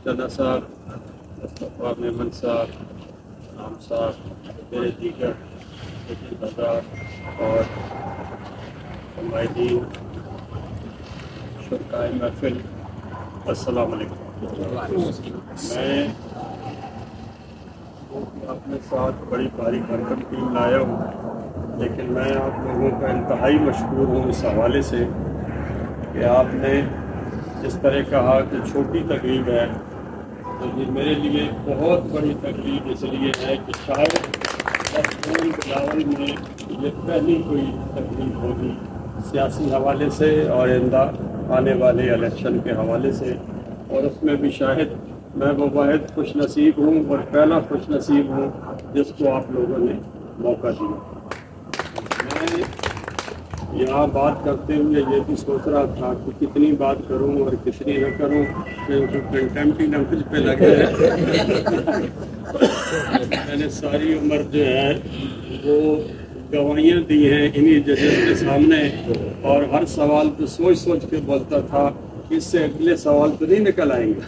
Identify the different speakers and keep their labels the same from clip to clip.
Speaker 1: चना साहब, मुस्तफ़ा मेमन साहब, नाम साहब, मेरे दीगर वज़ीर और हमारीन शुरकाए महफिल, अस्सलाम वालेकुम। मैं अपने साथ बड़ी भारी भरकम टीम लाया हूँ, लेकिन मैं आप लोगों का इंतहाई मशकूर हूँ इस हवाले से कि आपने जिस तरह कहा कि छोटी तकरीब है, तो ये मेरे लिए बहुत बड़ी तकलीफ इसलिए है कि शायद मखदूम बिलावल में ये पहली कोई तकलीफ होगी सियासी हवाले से और आइंदा आने वाले इलेक्शन के हवाले से, और उसमें भी शायद मैं वो वाहिद खुश नसीब हूँ और पहला खुश नसीब हूँ जिसको आप लोगों ने मौका दिया। मैं यहाँ बात करते हुए ये भी सोच रहा था कि कितनी बात करूं और कितनी न करूं, क्योंकि कंटेम्प्टी लफ्ज़ पे लगे हैं। मैंने सारी उम्र जो है वो गवाहियाँ दी हैं इन्हीं जजेस के सामने, और हर सवाल पे सोच सोच के बोलता था इससे अगले सवाल तो नहीं निकल आएंगे।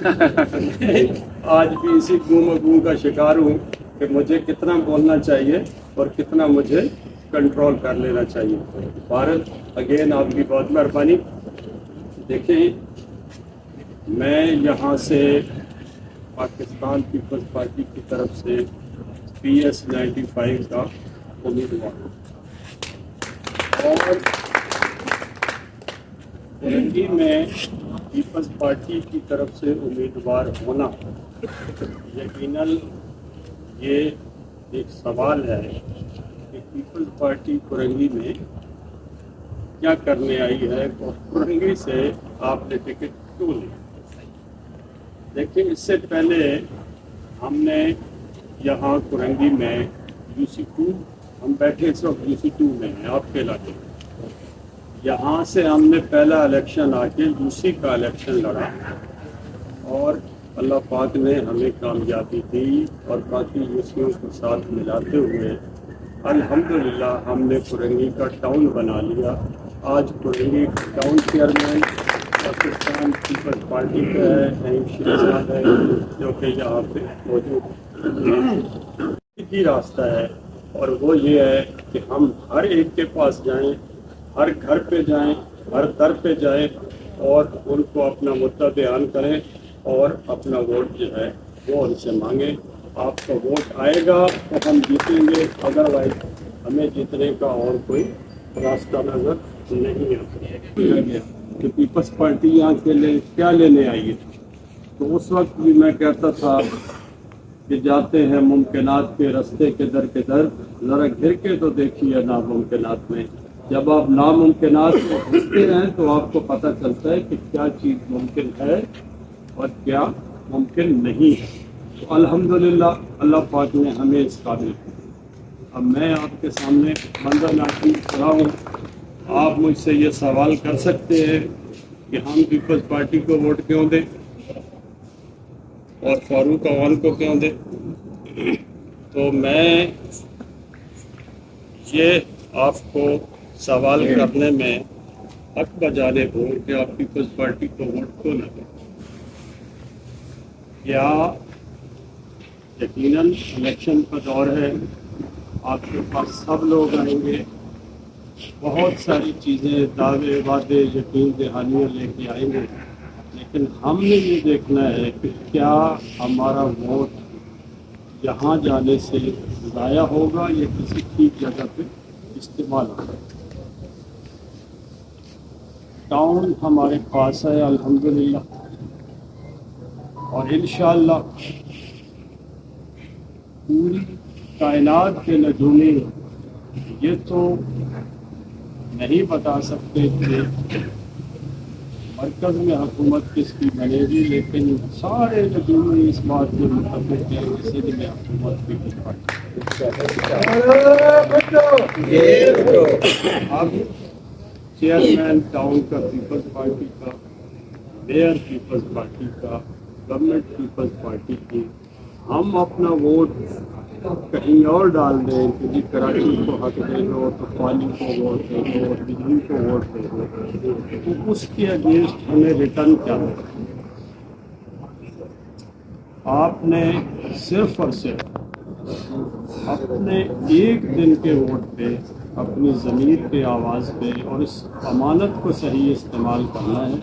Speaker 1: आज भी इसी गूम गूम का शिकार हूँ कि मुझे कितना बोलना चाहिए और कितना मुझे कंट्रोल कर लेना चाहिए। भारत अगेन आपकी बहुत मेहरबानी। देखें, मैं यहाँ से पाकिस्तान पीपल्स पार्टी की तरफ से PS 95 का उम्मीदवार हूँ, और फुरंगी में पीपल्स पार्टी की तरफ से उम्मीदवार होना यकीनन ये एक सवाल है कि पीपल्स पार्टी फुरंगी में क्या करने आई है और फुरंगी से आपने टिकट क्यों लिया। देखिए, इससे पहले हमने यहाँ फुरंगी में UC2, हम बैठे इस वक्त UC2 में हैं आपके इलाके में। यहाँ से हमने पहला इलेक्शन आके UC का इलेक्शन लड़ा और अल्लाह पाक ने हमें कामयाबी दी, और बाकी UCओं के साथ मिलाते हुए अल्हम्दुलिल्लाह हमने फुरंगी का टाउन बना लिया। आज फुरंगी town chairman Pakistan Peoples Party का है, नईम शेख साहब है जो कि यहाँ पे मौजूद ही रास्ता है, और वो ये है कि हम हर एक के पास जाएं, हर घर पे जाएं, हर दर पे जाएं और उनको अपना मुद्दा बयान करें और अपना वोट जो है वो उनसे मांगें। आपका वोट आएगा तो हम जीतेंगे, अदरवाइज हमें जीतने का और कोई रास्ता नजर नहीं आता कि पीपल्स पार्टी यहाँ के लिए क्या लेने आई है। तो उस वक्त भी मैं कहता था कि जाते हैं मुमकिनात के रास्ते के दर, ज़रा घिर के तो देखिए नामुमकिनात में। जब आप नामुमकिनात में घुसते हैं तो आपको पता चलता है कि क्या चीज़ मुमकिन है और क्या मुमकिन नहीं है। तो अल्हम्दुलिल्लाह अल्लाह पाक ने हमें इस काबिल किया। अब मैं आपके सामने बंदा नाचीज़ खड़ा हूँ, आप मुझसे ये सवाल कर सकते हैं कि हम पीपल्स पार्टी को वोट क्यों दें और फारूक अवान को क्यों दें। तो मैं ये आपको सवाल करने में हक बजाने हूँ कि आप पीपल्स पार्टी को वोट क्यों न दें। या यकीनन इलेक्शन का दौर है, आपके पास सब लोग आएंगे, बहुत सारी चीज़ें, दावे वादे, यकीन दहानियाँ लेके आएंगे, लेकिन हमने ये देखना है कि क्या हमारा वोट यहाँ जाने से ज़ाया होगा या किसी ठीक जगह पे इस्तेमाल होगा। टाउन हमारे पास है अल्हम्दुलिल्लाह, और इंशाअल्लाह पूरी कायनात के नजूमी ये तो नहीं बता सकते कि मरकज़ में हुकूमत किसकी बनेगी, लेकिन सारे नजूमी इस बात के मुताबिक है कि सिंध में हुकूमत की अब चेयरमैन टाउन का पीपल्स पार्टी का, मेयर पीपल्स पार्टी का, गवर्नमेंट पीपल्स पार्टी की, हम अपना वोट कहीं और डाल दें कि जी कराची को हक दे दो, तो पानी को वोट दे दो, बिजली को वोट दे दो, तो उसके अगेंस्ट हमें रिटर्न क्या होगा। آپ نے صرف اور صرف اپنے ایک دن کے ووٹ پہ، اپنی ضمیر کے آواز پہ اور اس امانت کو صحیح استعمال کرنا ہے،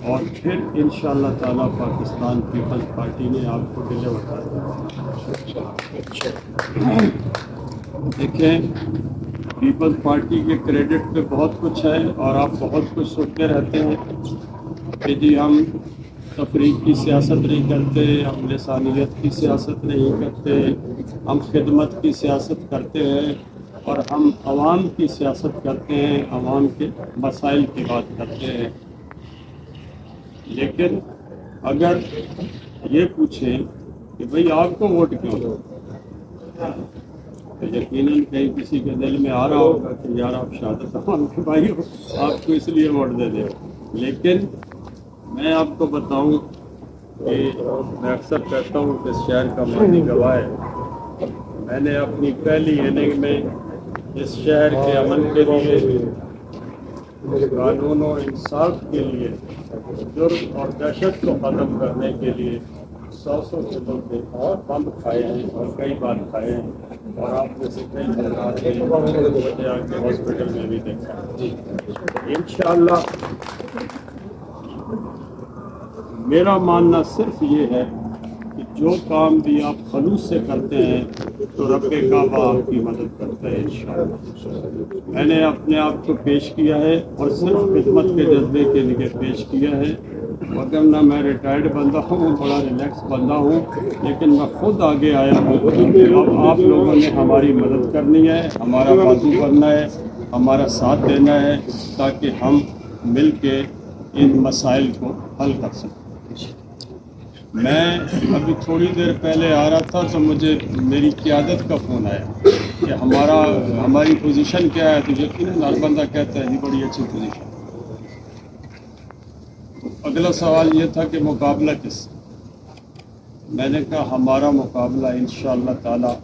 Speaker 1: اور پھر انشاءاللہ تعالیٰ پاکستان پیپلز پارٹی نے آپ کو ڈیلیور کر دیا۔ دیکھیں، پیپلز پارٹی کے کریڈٹ پہ بہت کچھ ہے، اور آپ بہت کچھ سنتے رہتے ہیں کہ جی ہم تفریق کی سیاست نہیں کرتے، ہم لسانیت کی سیاست نہیں کرتے، ہم خدمت کی سیاست کرتے ہیں، اور ہم عوام کی سیاست کرتے ہیں، عوام کے مسائل کی بات کرتے ہیں۔ لیکن اگر یہ پوچھیں کہ بھئی آپ کو ووٹ کیوں دو، تو یقیناً کہیں کسی کے دل میں آ رہا ہوگا کہ یار آپ شہادت عوام کے بھائی ہو، آپ کو اس لیے ووٹ دے دیں۔ لیکن میں آپ کو بتاؤں کہ میں اکثر کہتا ہوں کہ اس شہر کا مانی گواہ ہے، میں نے اپنی پہلی اننگ میں اس شہر کے امن کے لیے، قانون و انصاف کے لیے، جرم اور دہشت کو ختم کرنے کے لیے 100 قدم پہ بم کھائے ہیں، اور کئی بار کھائے ہیں، اور آپ میں سے کئی حضرات نے مجھے آ کے ہاسپٹل میں بھی دیکھا۔ انشاءاللہ میرا ماننا صرف یہ ہے کہ جو کام بھی آپ خلوص سے کرتے ہیں تو رب کعبہ آپ کی مدد کرتا ہے انشاءاللہ۔ میں نے اپنے آپ کو پیش کیا ہے، اور صرف خدمت کے جذبے کے لیے پیش کیا ہے، وگرنہ میں ریٹائرڈ بندہ ہوں، بڑا ریلیکس بندہ ہوں، لیکن میں خود آگے آیا ہوں کہ اب آپ لوگوں نے ہماری مدد کرنی ہے، ہمارا بازو بننا ہے، ہمارا ساتھ دینا ہے، تاکہ ہم مل کے ان مسائل کو حل کر سکیں۔ میں ابھی تھوڑی دیر پہلے آ رہا تھا تو مجھے میری قیادت کا فون آیا کہ ہماری پوزیشن کیا ہے، تو یقیناً ہر بندہ کہتا ہے جی بڑی اچھی پوزیشن۔ اگلا سوال یہ تھا کہ مقابلہ کس سے؟ میں نے کہا ہمارا مقابلہ انشاءاللہ تعالیٰ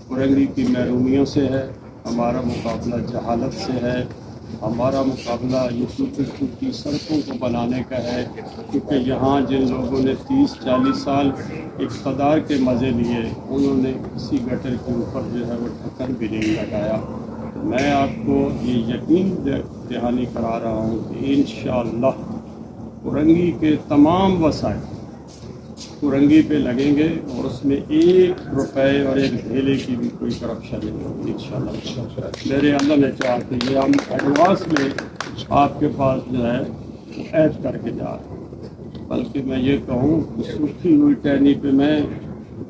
Speaker 1: فرنگی کی محرومیوں سے ہے، ہمارا مقابلہ جہالت سے ہے، ہمارا مقابلہ یہ ٹوٹی سڑکوں کو بنانے کا ہے، کیونکہ یہاں جن لوگوں نے 30-40 سال اقتدار کے مزے لیے، انہوں نے کسی گٹر کے اوپر جو ہے وہ ڈھکن بھی نہیں لگایا۔ میں آپ کو یہ یقین دہانی کرا رہا ہوں کہ انشاءاللہ فرنگی کے تمام وسائل فرنگی پہ لگیں گے، اور اس میں 1 روپے اور 1 ڈھیلے کی بھی کوئی کرپشن نہیں ہوگی انشاءاللہ۔ میرے اللہ نے چاہا کہ یہ ہم ایڈوانس میں آپ کے پاس جو ہے عہد کر کے جا رہے ہیں، بلکہ میں یہ کہوں کہ سوکھی ہوئی ٹہنی پہ میں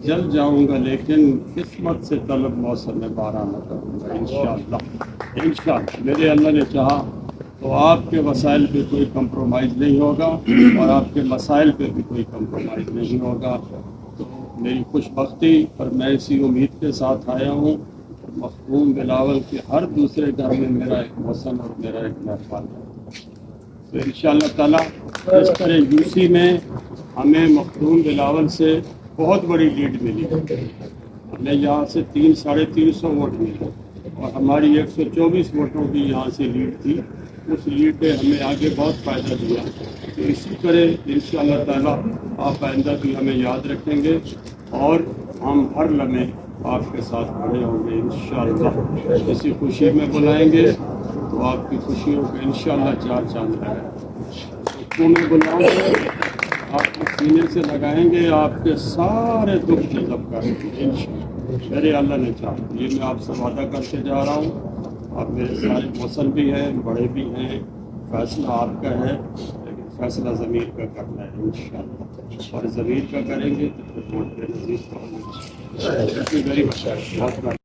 Speaker 1: جل جاؤں گا، لیکن قسمت سے طلب موسم میں باران نہ کروں گا انشاءاللہ۔ انشاءاللہ میرے اللہ نے چاہا تو آپ کے وسائل پہ کوئی کمپرومائز نہیں ہوگا، اور آپ کے مسائل پہ بھی کوئی کمپرومائز نہیں ہوگا۔ تو میری خوش بختی، اور میں اسی امید کے ساتھ آیا ہوں، مخدوم بلاول کے ہر دوسرے گھر میں میرا ایک وطن اور میرا ایک مہمان ہے۔ تو انشاءاللہ تعالیٰ اس طرح یوسی میں ہمیں مخدوم بلاول سے بہت بڑی لیڈ ملی، ہمیں یہاں سے 300-350 ووٹ ملے، اور ہماری 124 ووٹوں کی یہاں سے لیڈ تھی۔ اس لیڈ نے ہمیں آگے بہت فائدہ دیا۔ تو اسی طرح انشاءاللہ تعالیٰ آپ آئندہ بھی ہمیں یاد رکھیں گے، اور ہم ہر لمحے آپ کے ساتھ کھڑے ہوں گے انشاءاللہ۔ کسی خوشی میں بلائیں گے تو آپ کی خوشیوں کو انشاءاللہ 4 چاند لگائیں گے، میں بلاؤں گے آپ کے سینے سے لگائیں گے، آپ کے سارے دکھ جذب کریں گے انشاءاللہ۔ میرے اللہ نے چاہا یہ میں آپ سے وعدہ کر کے جا رہا ہوں، اور میرے سارے موسم بھی ہیں، بڑے بھی ہیں، فیصلہ آپ کا ہے، لیکن فیصلہ ضمیر کا کرنا ہے انشاءاللہ، اور ضمیر کا کریں گے تو پھر ووٹ پہ نظیر پڑیں گے۔